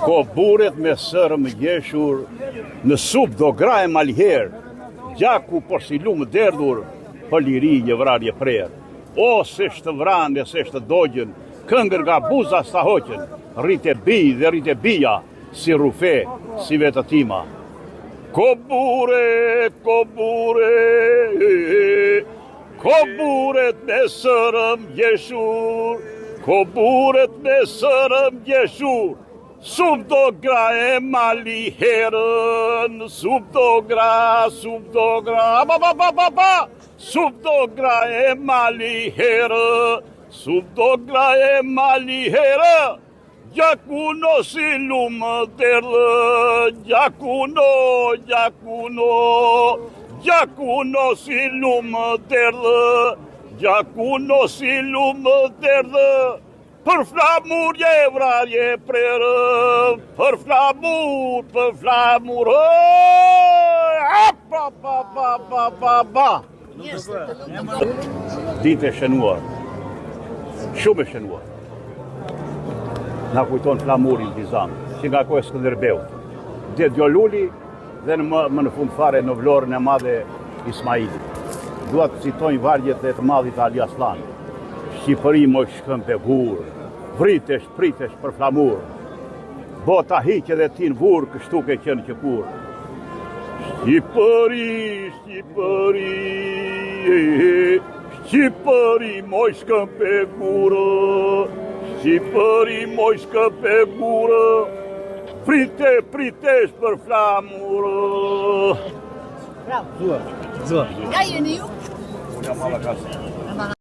Ko buret me sërëm gjeshur, në sup do gra e malher, gjaku por si lumë derdhur, për liri një vrarje prerë. O, se shtë vranë, se shtë dogjen, këngër nga buza sta hoqen, rrite bij dhe rrite bija, si rufe, si vetë tima. Ko buret me sërëm gjeshur, ko buret me sërëm gjeshur, sub do gra e mali herën, sub do gra, sub do gra e mali herë, sub do gra e mali herë, gjakuno si lumë derdhë, gjakuno si lumë derdhë, gjakuno si lumë derdhë, për flamur je vrarje prerë, për flamur, Ditë e shënuar, shumë e shënuar. Na kujton flamurin Bizan, që nga kohë Skënderbeut, dhe Djoluli dhe më në fund fare në vlorën e madhe Ismailit. Dua të citojnë vargjet e të madhit Ali Aslan. Shqipëri moj shkëmpe gur, pritesh për flamur, bota hiqe dhe ti në vur, kështu ke qenë që kur. Shqipëri moj shkëmpe gurë, Shqipëri moj shkëmpe gurë, pritesh për flamur. Bravo. Zua. Nga jeni ju? Unë jam Mallakasi.